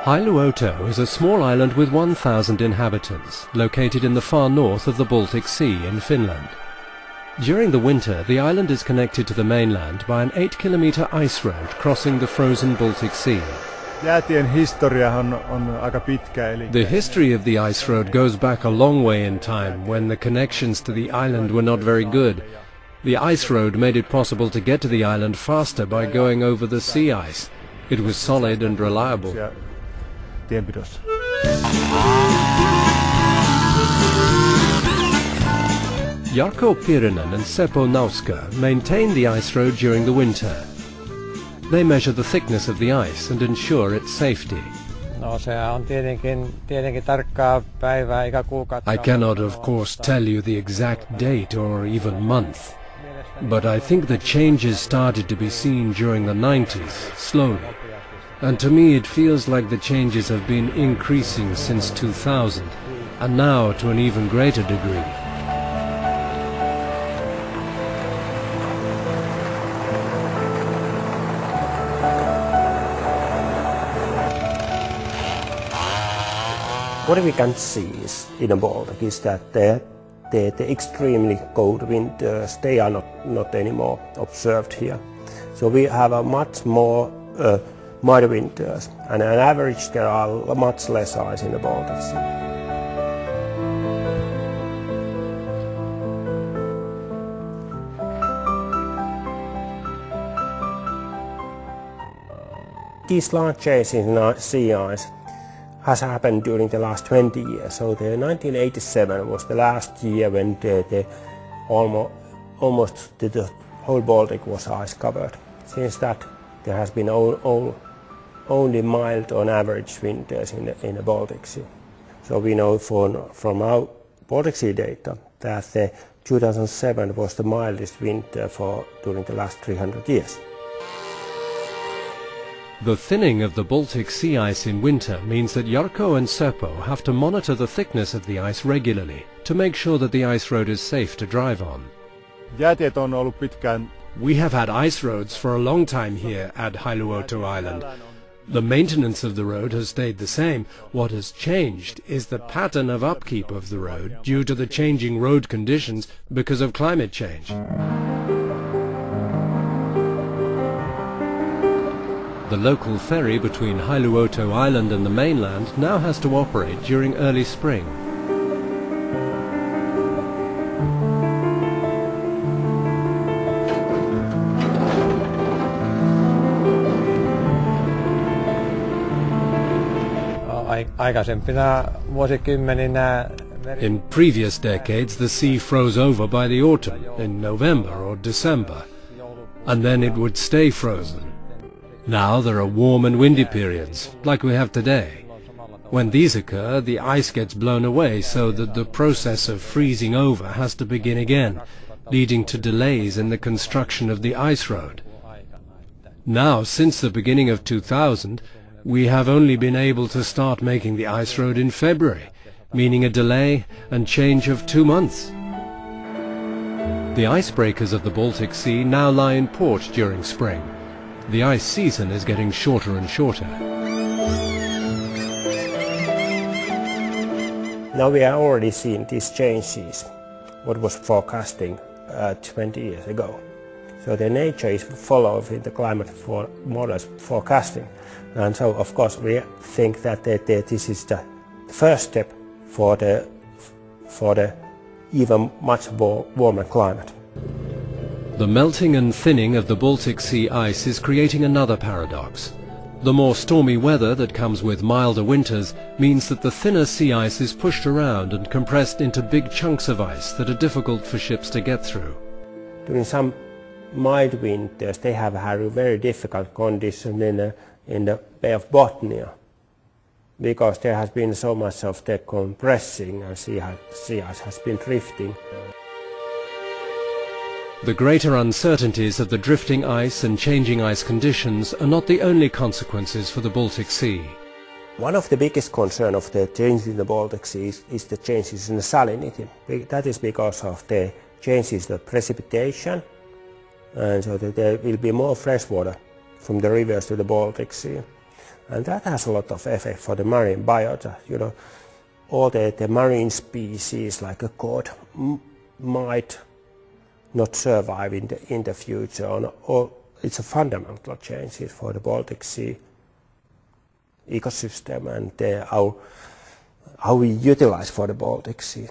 Hailuoto is a small island with 1,000 inhabitants, located in the far north of the Baltic Sea in Finland. During the winter, the island is connected to the mainland by an 8-kilometer ice road crossing the frozen Baltic Sea. Jäätien historiahan on aika pitkä, eli The history of the ice road goes back a long way in time, when the connections to the island were not very good. The ice road made it possible to get to the island faster by going over the sea ice. It was solid and reliable. tienpidossa. Jarkko Pirinen and Seppo Nauska maintain the ice road during the winter. They measure the thickness of the ice and ensure its safety. I cannot, of course, tell you the exact date or even month, but I think the changes started to be seen during the 90s, slowly. And to me it feels like the changes have been increasing since 2000, and now to an even greater degree. What we can see is, in the Baltic is that the extremely cold winters, they are not anymore observed here. So we have a much more mild winters, and on average there are much less ice in the Baltic Sea. These large changes in sea ice has happened during the last 20 years. So the 1987 was the last year when almost the whole Baltic was ice covered. Since that, there has been only mild on average winters in the Baltic Sea. So we know from our Baltic Sea data that the 2007 was the mildest winter during the last 300 years. The thinning of the Baltic Sea ice in winter means that Jarkko and Seppo have to monitor the thickness of the ice regularly to make sure that the ice road is safe to drive on. Jäätiet on ollut pitkään. We have had ice roads for a long time here at Hailuoto Island. The maintenance of the road has stayed the same. What has changed is the pattern of upkeep of the road due to the changing road conditions because of climate change. The local ferry between Hailuoto Island and the mainland now has to operate during early spring. In previous decades, the sea froze over by the autumn, in November or December, and then it would stay frozen. Now there are warm and windy periods, like we have today. When these occur, the ice gets blown away so that the process of freezing over has to begin again, leading to delays in the construction of the ice road. Now, since the beginning of 2000, we have only been able to start making the ice road in February, meaning a delay and change of 2 months. The icebreakers of the Baltic Sea now lie in port during spring. The ice season is getting shorter and shorter. Now we are already seeing these changes, what was forecasting 20 years ago. So the nature is following the climate models forecasting. And so of course we think that this is the first step for the even much warmer climate. The melting and thinning of the Baltic Sea ice is creating another paradox. The more stormy weather that comes with milder winters means that the thinner sea ice is pushed around and compressed into big chunks of ice that are difficult for ships to get through. During some mild winters, they have had a very difficult condition in the Bay of Bothnia, because there has been so much of the compressing and sea ice has been drifting. The greater uncertainties of the drifting ice and changing ice conditions are not the only consequences for the Baltic Sea. One of the biggest concerns of the changes in the Baltic Sea is the changes in the salinity. That is because of the changes in the precipitation, and so that there will be more fresh water from the rivers to the Baltic Sea. And that has a lot of effect for the marine biota. You know, all the marine species like a cod might not survive in the future, or it's a fundamental change for the Baltic Sea ecosystem and how we utilize for the Baltic Sea.